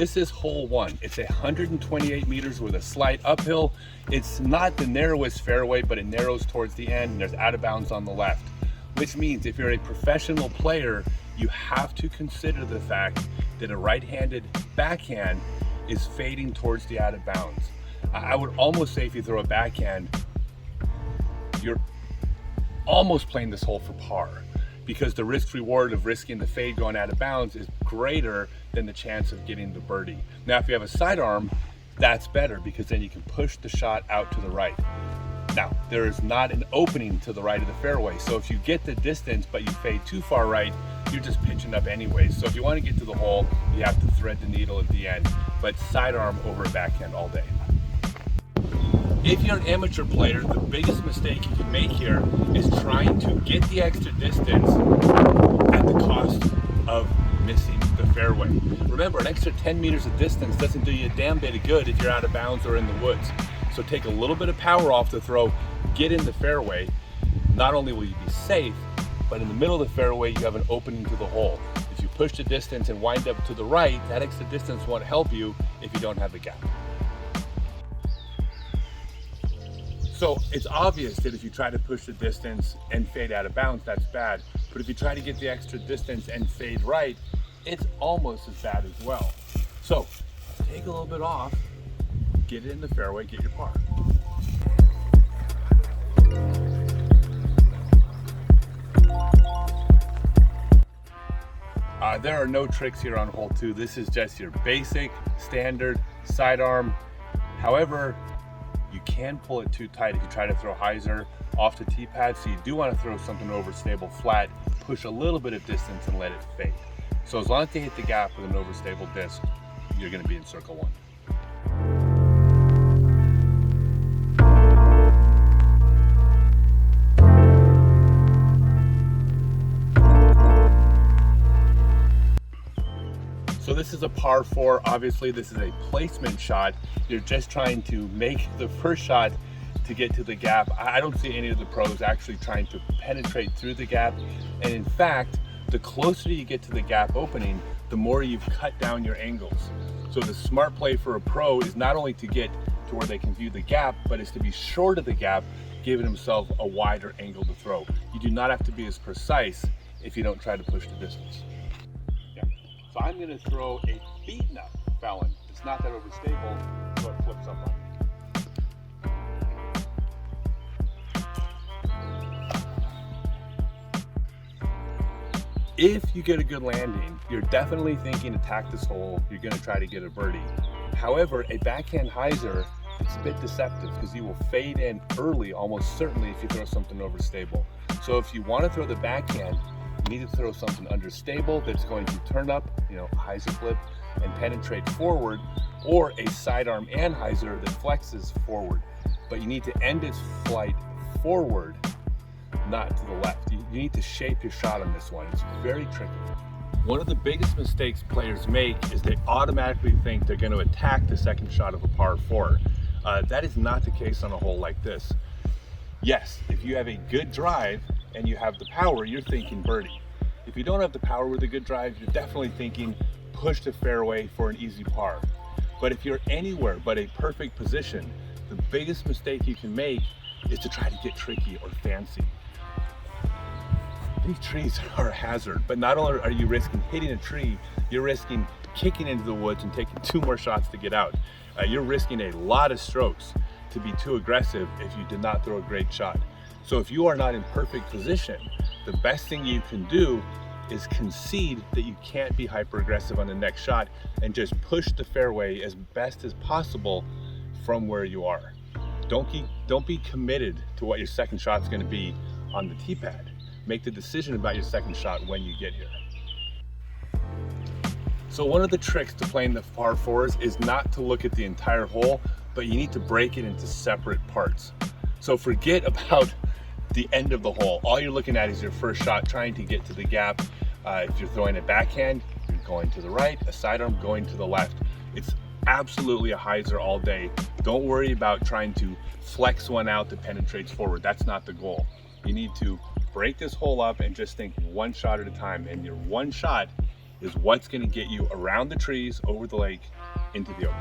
this is hole one. It's 128 meters with a slight uphill. It's not the narrowest fairway, but it narrows towards the end and there's out of bounds on the left, which means if you're a professional player, you have to consider the fact that a right-handed backhand is fading towards the out of bounds. I would almost say if you throw a backhand, you're almost playing this hole for par, because the risk reward of risking the fade going out of bounds is greater than the chance of getting the birdie. Now, if you have a sidearm, that's better because then you can push the shot out to the right. Now, there is not an opening to the right of the fairway, so if you get the distance but you fade too far right, you're just pitching up anyways. So if you want to get to the hole, you have to thread the needle at the end, but sidearm over a backhand all day. If you're an amateur player, the biggest mistake you can make here is trying to get the extra distance at the cost of missing the fairway. Remember, an extra 10 meters of distance doesn't do you a damn bit of good if you're out of bounds or in the woods. So take a little bit of power off the throw, get in the fairway. Not only will you be safe, but in the middle of the fairway, you have an opening to the hole. If you push the distance and wind up to the right, that extra distance won't help you if you don't have the gap. So it's obvious that if you try to push the distance and fade out of bounds, that's bad. But if you try to get the extra distance and fade right, it's almost as bad as well. So take a little bit off, get it in the fairway, get your par. There are no tricks here on hole 2. This is just your basic, standard sidearm. However, you can pull it too tight if you try to throw Hyzer off the tee pad, so you do want to throw something overstable flat, push a little bit of distance and let it fade. So as long as you hit the gap with an overstable disc, you're going to be in circle 1. So this is a par 4. Obviously, this is a placement shot. You're just trying to make the first shot to get to the gap. I don't see any of the pros actually trying to penetrate through the gap. And in fact, the closer you get to the gap opening, the more you've cut down your angles. So the smart play for a pro is not only to get to where they can view the gap, but is to be short of the gap, giving himself a wider angle to throw. You do not have to be as precise if you don't try to push the distance. So I'm going to throw a beaten up felon. It's not that overstable, so it flips up on me. If you get a good landing, you're definitely thinking attack this hole, you're going to try to get a birdie. However, a backhand Hyzer, it's a bit deceptive because you will fade in early almost certainly if you throw something overstable. So if you want to throw the backhand, you need to throw something understable that's going to turn up, Hyzer flip and penetrate forward, or a sidearm Anhyzer that flexes forward. But you need to end its flight forward, not to the left. You need to shape your shot on this one. It's very tricky. One of the biggest mistakes players make is they automatically think they're going to attack the second shot of a par 4. That is not the case on a hole like this. Yes, if you have a good drive and you have the power, you're thinking birdie. If you don't have the power with a good drive, you're definitely thinking push the fairway for an easy par. But if you're anywhere but a perfect position, the biggest mistake you can make is to try to get tricky or fancy. These trees are a hazard, but not only are you risking hitting a tree, you're risking kicking into the woods and taking 2 more shots to get out. You're risking a lot of strokes to be too aggressive if you did not throw a great shot. So if you are not in perfect position, the best thing you can do is concede that you can't be hyper aggressive on the next shot and just push the fairway as best as possible from where you are. Don't be committed to what your second shot's going to be on the tee pad. Make the decision about your second shot when you get here. So one of the tricks to playing the par 4s is not to look at the entire hole, but you need to break it into separate parts. So forget about the end of the hole. All you're looking at is your first shot, trying to get to the gap. If you're throwing a backhand, you're going to the right, a sidearm going to the left. It's absolutely a Hyzer all day. Don't worry about trying to flex one out that penetrates forward. That's not the goal. You need to break this hole up and just think one shot at a time. And your one shot is what's going to get you around the trees, over the lake, into the open.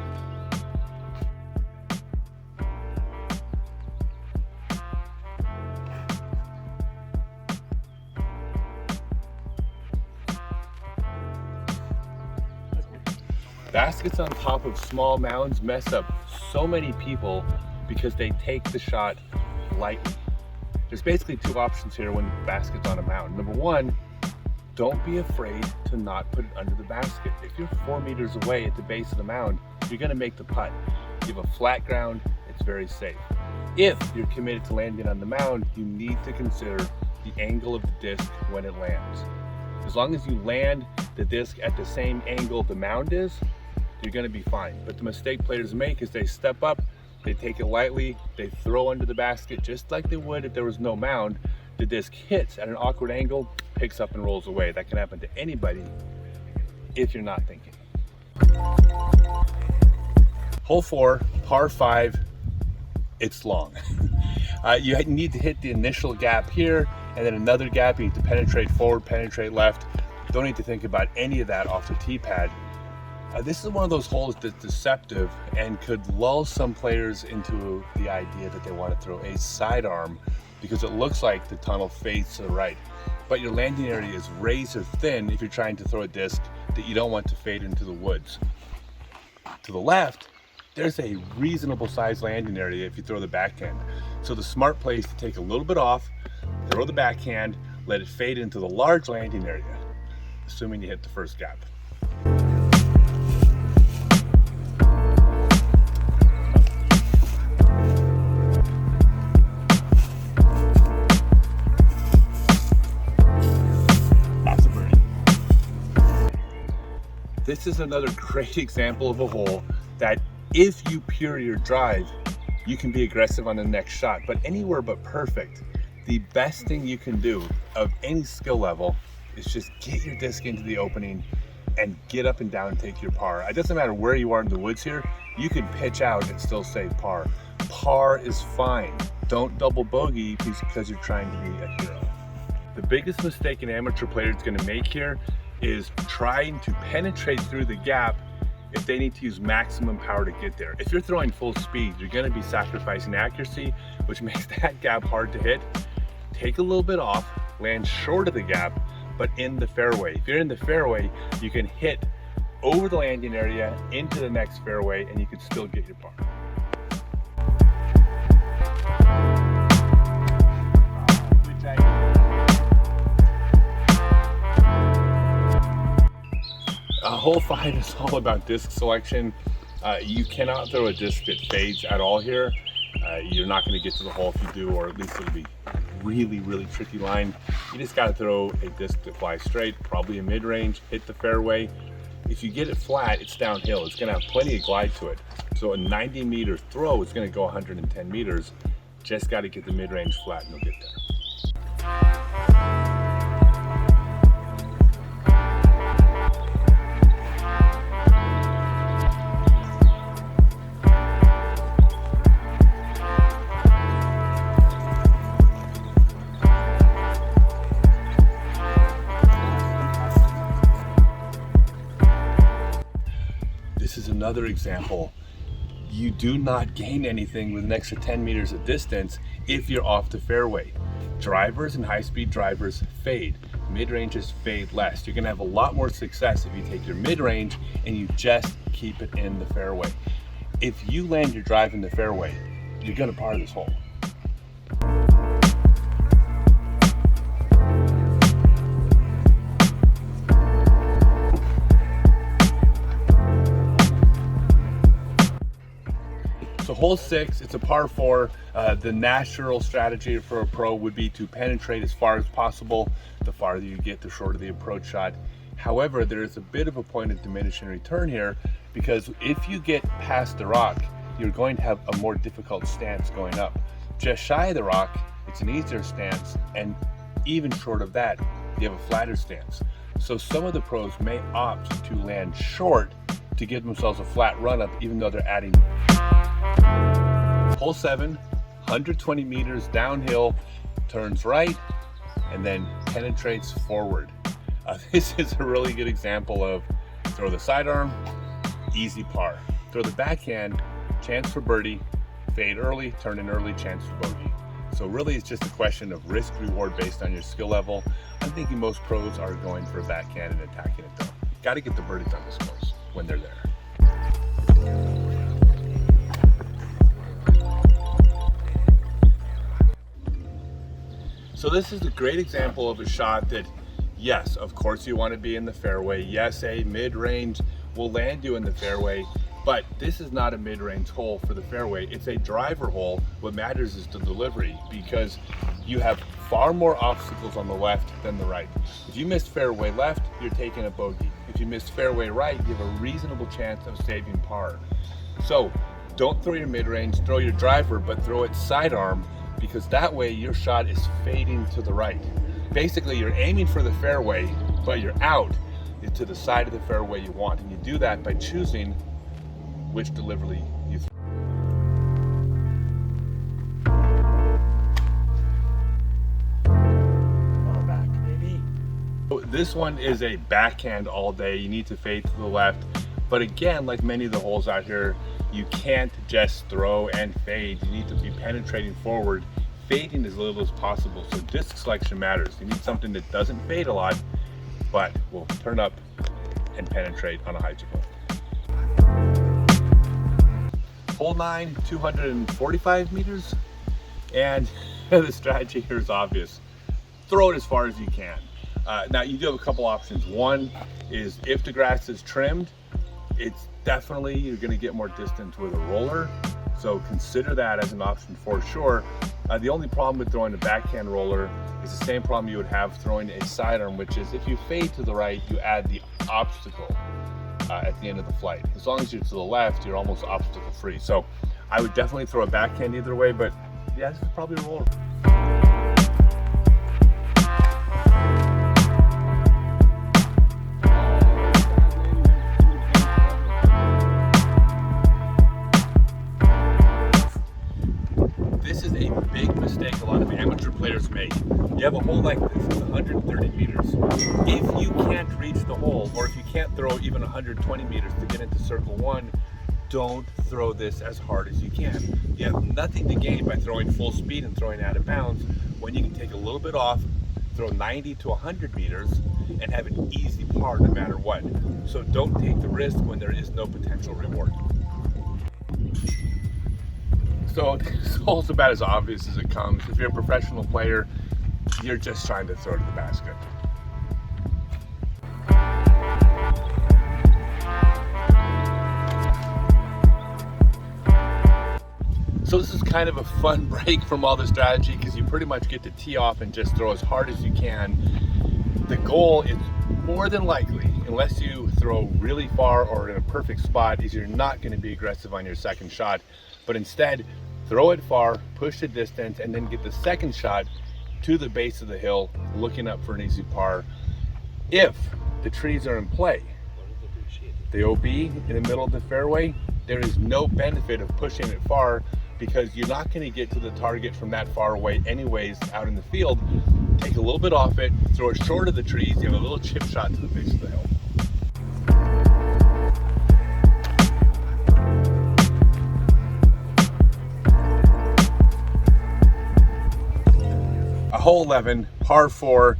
Baskets on top of small mounds mess up so many people because they take the shot lightly. There's basically two options here when basket's on a mound. Number one, don't be afraid to not put it under the basket. If you're 4 meters away at the base of the mound, you're gonna make the putt. You have a flat ground, it's very safe. If you're committed to landing on the mound, you need to consider the angle of the disc when it lands. As long as you land the disc at the same angle the mound is, you're gonna be fine. But the mistake players make is they step up, they take it lightly, they throw under the basket just like they would if there was no mound. The disc hits at an awkward angle, picks up and rolls away. That can happen to anybody if you're not thinking. Hole 4, par 5, it's long. You need to hit the initial gap here and then another gap. You need to penetrate forward, penetrate left. Don't need to think about any of that off the tee pad. This is one of those holes that's deceptive and could lull some players into the idea that they want to throw a sidearm because it looks like the tunnel fades to the right. But your landing area is razor thin if you're trying to throw a disc that you don't want to fade into the woods. To the left, there's a reasonable sized landing area if you throw the backhand. So the smart play is to take a little bit off, throw the backhand, let it fade into the large landing area, assuming you hit the first gap. This is another great example of a hole that if you pure your drive, you can be aggressive on the next shot, but anywhere but perfect. The best thing you can do of any skill level is just get your disc into the opening and get up and down and take your par. It doesn't matter where you are in the woods here, you can pitch out and still save par. Par is fine. Don't double bogey because you're trying to be a hero. The biggest mistake an amateur player is gonna make here is trying to penetrate through the gap if they need to use maximum power to get there. If you're throwing full speed, you're gonna be sacrificing accuracy, which makes that gap hard to hit. Take a little bit off, land short of the gap, but in the fairway. If you're in the fairway, you can hit over the landing area into the next fairway and you can still get your par. Hole 5 is all about disc selection. You cannot throw a disc that fades at all here. You're not going to get to the hole if you do, or at least it'll be really, really tricky line. You just got to throw a disc that flies straight, probably a mid-range, hit the fairway. If you get it flat, it's downhill. It's going to have plenty of glide to it. So a 90-meter throw is going to go 110 meters. Just got to get the mid-range flat and you'll get there. This is another example. You do not gain anything with an extra 10 meters of distance if you're off the fairway. Drivers and high-speed drivers fade. Mid-ranges fade less. You're gonna have a lot more success if you take your mid-range and you just keep it in the fairway. If you land your drive in the fairway, you're gonna par this hole. So hole 6, it's a par 4. The natural strategy for a pro would be to penetrate as far as possible. The farther you get, the shorter the approach shot. However, there is a bit of a point of diminishing return here because if you get past the rock, you're going to have a more difficult stance going up. Just shy of the rock, it's an easier stance, and even short of that, you have a flatter stance. So some of the pros may opt to land short to give themselves a flat run up, even though they're adding. Hole 7, 120 meters downhill, turns right, and then penetrates forward. This is a really good example of throw the sidearm, easy par. Throw the backhand, chance for birdie, fade early, turn in early, chance for bogey. So really it's just a question of risk reward based on your skill level. I'm thinking most pros are going for a backhand and attacking it though. Got to get the birdies on this course when they're there. So this is a great example of a shot that, yes, of course you want to be in the fairway. Yes, a mid-range will land you in the fairway, but this is not a mid-range hole for the fairway. It's a driver hole. What matters is the delivery, because you have far more obstacles on the left than the right. If you miss fairway left, you're taking a bogey. If you miss fairway right, you have a reasonable chance of saving par. So don't throw your mid-range, throw your driver, but throw it sidearm, because that way your shot is fading to the right. Basically, you're aiming for the fairway, but you're out to the side of the fairway you want. And you do that by choosing which delivery you throw. Back, baby. This one is a backhand all day. You need to fade to the left. But again, like many of the holes out here, you can't just throw and fade. You need to be penetrating forward, fading as little as possible. So disc selection matters. You need something that doesn't fade a lot, but will turn up and penetrate on a Hyzer club. Hole 9, 245 meters. And the strategy here is obvious. Throw it as far as you can. Now you do have a couple options. One is if the grass is trimmed, it's definitely, you're going to get more distance with a roller. So consider that as an option for sure. The only problem with throwing a backhand roller is the same problem you would have throwing a sidearm, which is if you fade to the right, you add the obstacle at the end of the flight. As long as you're to the left, you're almost obstacle free. So I would definitely throw a backhand either way, but yeah, this is probably a roller. This is a big mistake a lot of amateur players make. You have a hole like this, it's 130 meters. If you can't reach the hole, or if you can't throw even 120 meters to get into circle one, don't throw this as hard as you can. You have nothing to gain by throwing full speed and throwing out of bounds when you can take a little bit off, throw 90 to 100 meters, and have an easy par no matter what. So don't take the risk when there is no potential reward. So this hole's about as obvious as it comes. If you're a professional player, you're just trying to throw to the basket. So this is kind of a fun break from all the strategy because you pretty much get to tee off and just throw as hard as you can. The goal is more than likely, unless you throw really far or in a perfect spot, is you're not going to be aggressive on your second shot, but instead throw it far, push the distance, and then get the second shot to the base of the hill, looking up for an easy par. If the trees are in play, the OB in the middle of the fairway, there is no benefit of pushing it far because you're not going to get to the target from that far away anyways out in the field. Take a little bit off it, throw it short of the trees, you have a little chip shot to the base of the hill. Hole 11, par 4.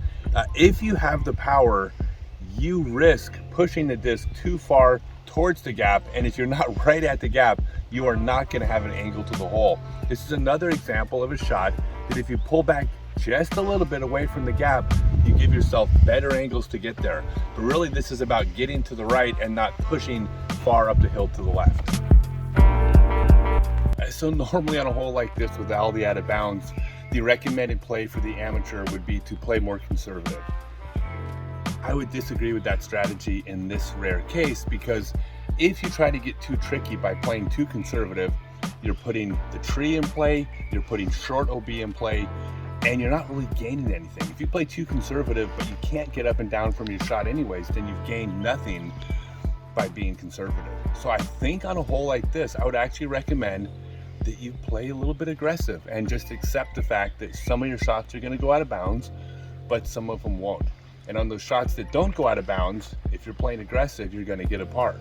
If you have the power, you risk pushing the disc too far towards the gap, and if you're not right at the gap, you are not going to have an angle to the hole. This is another example of a shot that if you pull back just a little bit away from the gap, you give yourself better angles to get there. But really this is about getting to the right and not pushing far up the hill to the left. So normally on a hole like this with all the out of bounds, the recommended play for the amateur would be to play more conservative. I would disagree with that strategy in this rare case because if you try to get too tricky by playing too conservative, you're putting the tree in play, you're putting short OB in play, and you're not really gaining anything. If you play too conservative but you can't get up and down from your shot anyways, then you've gained nothing by being conservative. So I think on a hole like this, I would actually recommend that you play a little bit aggressive and just accept the fact that some of your shots are going to go out of bounds, but some of them won't. And on those shots that don't go out of bounds, if you're playing aggressive, you're gonna get a par.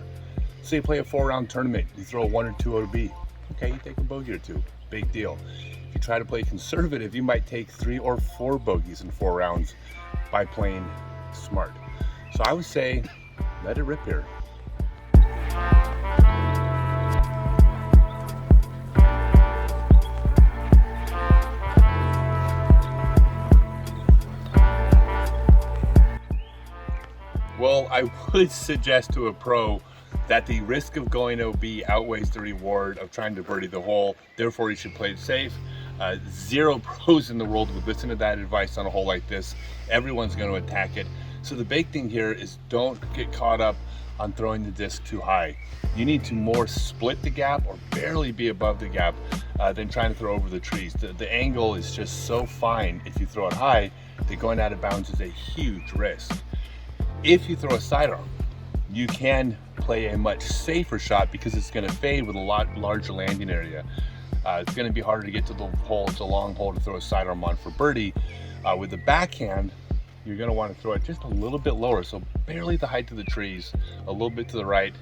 So you play a 4-round tournament, you throw a 1 or 2 OB. Okay, you take a bogey or 2, big deal. If you try to play conservative, you might take 3 or 4 bogeys in 4 rounds by playing smart. So I would say, let it rip here. Well, I would suggest to a pro that the risk of going OB outweighs the reward of trying to birdie the hole. Therefore, you should play it safe. Zero pros in the world would listen to that advice on a hole like this. Everyone's going to attack it. So the big thing here is don't get caught up on throwing the disc too high. You need to more split the gap or barely be above the gap than trying to throw over the trees. The angle is just so fine if you throw it high that going out of bounds is a huge risk. If you throw a sidearm, you can play a much safer shot because it's going to fade with a lot larger landing area. It's going to be harder to get to the hole. It's a long hole to throw a sidearm on for birdie. With the backhand, you're going to want to throw it just a little bit lower, so barely the height of the trees, a little bit to the right,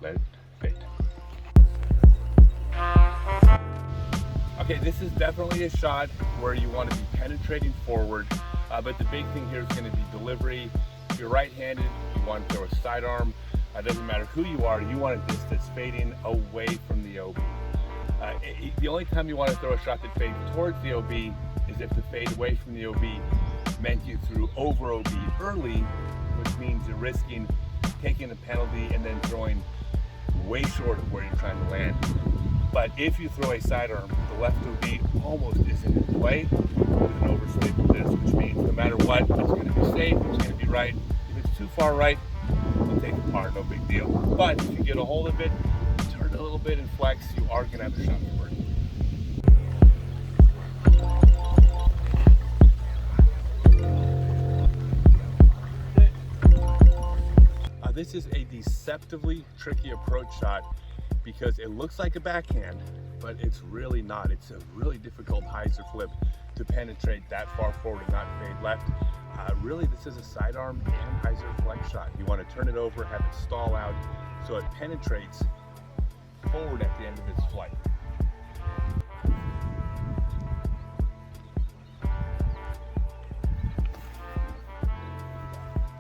let it fade. Okay, this is definitely a shot where you want to be penetrating forward, but the big thing here is going to be delivery. If you're right-handed, you want to throw a sidearm. It doesn't matter who you are, you want a disc that's fading away from the OB. The only time you want to throw a shot that fades towards the OB is if the fade away from the OB meant you threw over OB early, which means you're risking taking a penalty and then throwing way short of where you're trying to land. But if you throw a sidearm, the left OB almost isn't in play with an overstable disc, which means no matter what, it's going to be safe, it's going to be right. If it's too far right, you'll take a par, no big deal. But if you get a hold of it, turn a little bit and flex, you are going to have a shot for birdie. This is a deceptively tricky approach shot because it looks like a backhand, but it's really not. It's a really difficult hyzer flip to penetrate that far forward and not fade left. Really, this is a sidearm and hyzer flex shot. You want to turn it over, have it stall out so it penetrates forward at the end of its flight.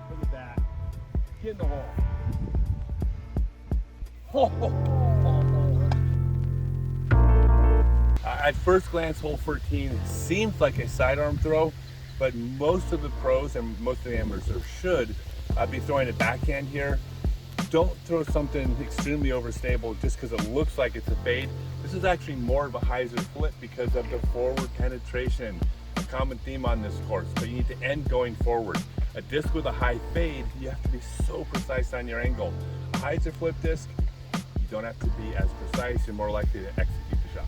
Look at that. Get in the hole. At first glance, hole 14 seems like a sidearm throw, but most of the pros and most of the amateurs should be throwing a backhand here. Don't throw something extremely overstable just because it looks like it's a fade. This is actually more of a hyzer flip because of the forward penetration, a common theme on this course, but you need to end going forward. A disc with a high fade, you have to be so precise on your angle. A hyzer flip disc, you don't have to be as precise, you're more likely to execute the shot.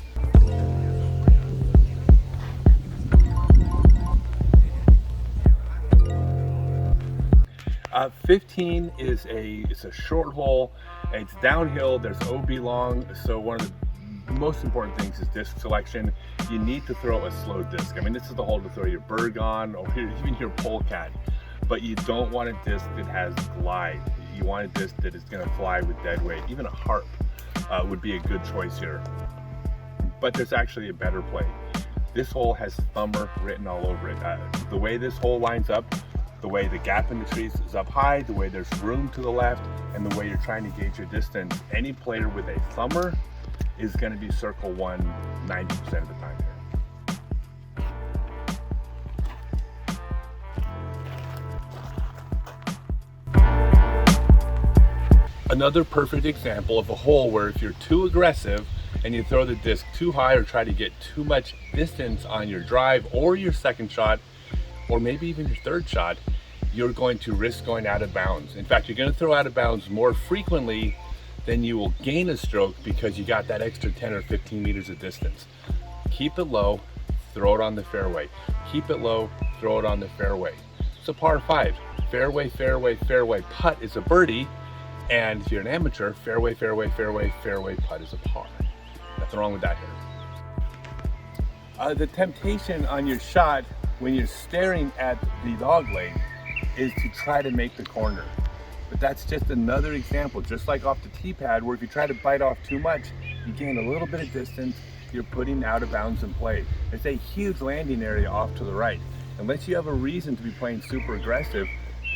15 is it's a short hole, it's downhill, there's OB long, so one of the most important things is disc selection. You need to throw a slow disc. I mean, this is the hole to throw your Berg on or even your polecat, but you don't want a disc that has glide. You want a disc that is going to fly with dead weight. Even a harp would be a good choice here, but there's actually a better play. This hole has thumber written all over it. The way this hole lines up, the way the gap in the trees is up high, the way there's room to the left, and the way you're trying to gauge your distance, any player with a thumber is going to be circle one 90% of the time here. Another perfect example of a hole where if you're too aggressive and you throw the disc too high or try to get too much distance on your drive or your second shot, or maybe even your third shot, you're going to risk going out of bounds. In fact, you're going to throw out of bounds more frequently than you will gain a stroke because you got that extra 10 or 15 meters of distance. Keep it low, throw it on the fairway. Keep it low, throw it on the fairway. It's a par 5. Fairway, fairway, fairway putt is a birdie, and if you're an amateur, fairway, fairway, fairway, fairway putt is a par. Nothing wrong with that here. The temptation on your shot when you're staring at the dog leg is to try to make the corner. But that's just another example, just like off the tee pad, where if you try to bite off too much, you gain a little bit of distance, you're putting out of bounds in play. It's a huge landing area off to the right. Unless you have a reason to be playing super aggressive,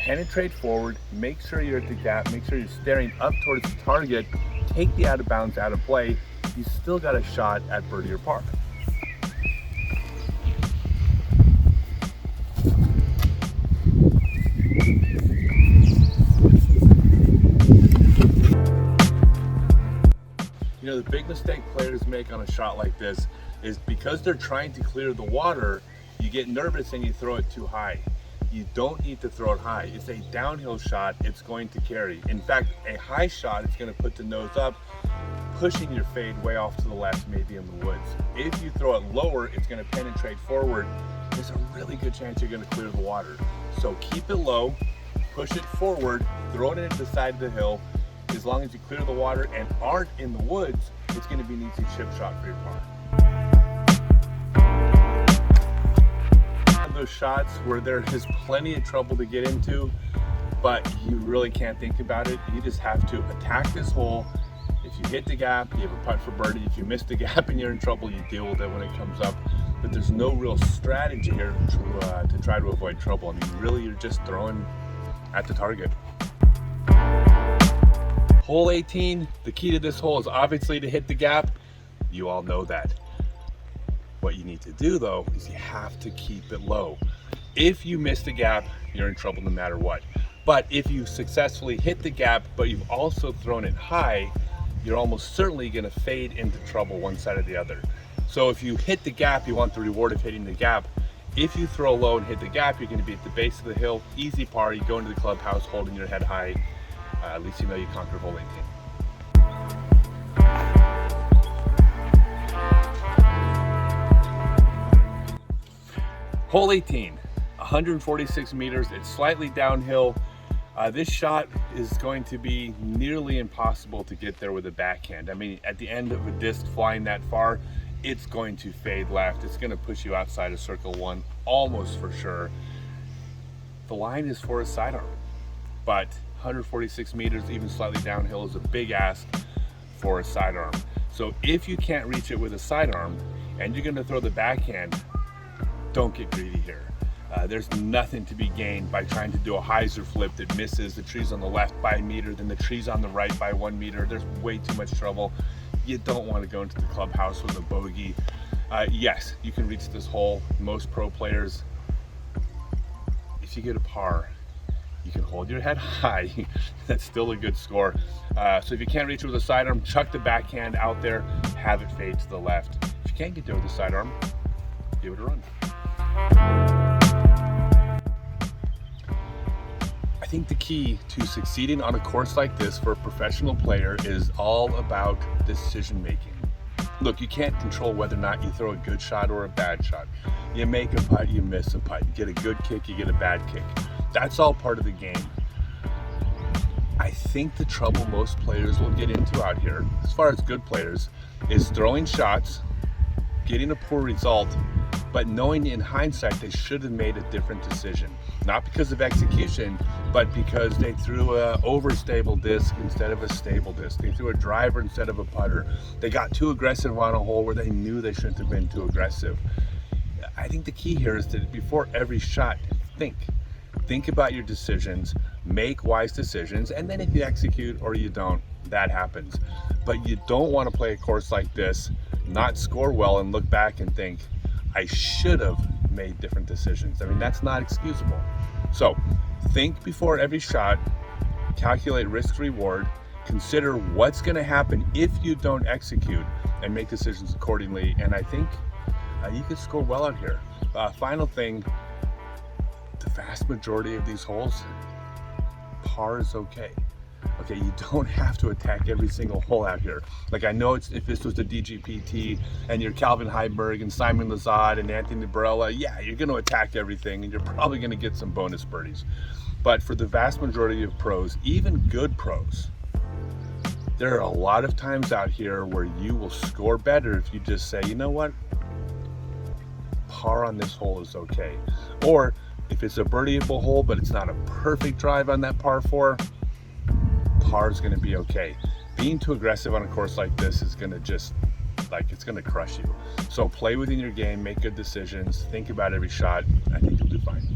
penetrate forward, make sure you're at the gap, make sure you're staring up towards the target, take the out of bounds out of play, you still got a shot at birdie or par. You know, the big mistake players make on a shot like this is because they're trying to clear the water, you get nervous and you throw it too high. You don't need to throw it high. It's a downhill shot, it's going to carry. In fact, a high shot, it's going to put the nose up, pushing your fade way off to the left, maybe in the woods. If you throw it lower, it's going to penetrate forward. There's a really good chance you're going to clear the water. So keep it low, push it forward, throw it into the side of the hill. As long as you clear the water and aren't in the woods, it's going to be an easy chip shot for your par. Those shots where there is plenty of trouble to get into, but you really can't think about it. You just have to attack this hole. If you hit the gap, you have a putt for birdie. If you miss the gap and you're in trouble, you deal with it when it comes up. But there's no real strategy here to try to avoid trouble. I mean, really, you're just throwing at the target. Hole 18, the key to this hole is obviously to hit the gap. You all know that. What you need to do though is you have to keep it low. If you miss the gap, you're in trouble no matter what. But if you successfully hit the gap, but you've also thrown it high, you're almost certainly gonna fade into trouble one side or the other. So if you hit the gap, you want the reward of hitting the gap. If you throw low and hit the gap, you're gonna be at the base of the hill, easy par, you go into the clubhouse holding your head high. At least you know you conquered hole 18. Hole 18, 146 meters, it's slightly downhill. This shot is going to be nearly impossible to get there with a backhand. I mean, at the end of a disc flying that far, it's going to fade left. It's going to push you outside of circle one, almost for sure. The line is for a sidearm, but 146 meters, even slightly downhill, is a big ask for a sidearm. So if you can't reach it with a sidearm and you're going to throw the backhand, don't get greedy here. There's nothing to be gained by trying to do a Hyzer flip that misses the trees on the left by a meter, then the trees on the right by 1 meter. There's way too much trouble. You don't want to go into the clubhouse with a bogey. Yes, you can reach this hole. Most pro players, if you get a par, you can hold your head high. That's still a good score. So if you can't reach it with a sidearm, chuck the backhand out there, have it fade to the left. If you can't get there with a sidearm, give it a run. I think the key to succeeding on a course like this for a professional player is all about decision making. Look, you can't control whether or not you throw a good shot or a bad shot. You make a putt, you miss a putt. You get a good kick, you get a bad kick. That's all part of the game. I think the trouble most players will get into out here, as far as good players, is throwing shots, getting a poor result, but knowing in hindsight they should have made a different decision. Not because of execution, but because they threw an overstable disc instead of a stable disc. They threw a driver instead of a putter. They got too aggressive on a hole where they knew they shouldn't have been too aggressive. I think the key here is that before every shot, think about your decisions, make wise decisions, and then if you execute or you don't, that happens. But you don't want to play a course like this, not score well, and look back and think, I should have made different decisions. I mean, that's not excusable. So think before every shot, calculate risk reward, consider what's going to happen if you don't execute, and make decisions accordingly. And I think you could score well out here. Final thing, the vast majority of these holes, par is okay. Okay, you don't have to attack every single hole out here. Like, I know if this was the DGPT and you're Calvin Heiberg and Simon Lazard and Anthony Barella, yeah, you're going to attack everything and you're probably going to get some bonus birdies. But for the vast majority of pros, even good pros, there are a lot of times out here where you will score better if you just say, you know what, par on this hole is okay. Or If it's a birdieable hole, but it's not a perfect drive on that par 4, par is going to be okay. Being too aggressive on a course like this is going to just, like, it's going to crush you. So play within your game, make good decisions, think about every shot. I think you'll do fine.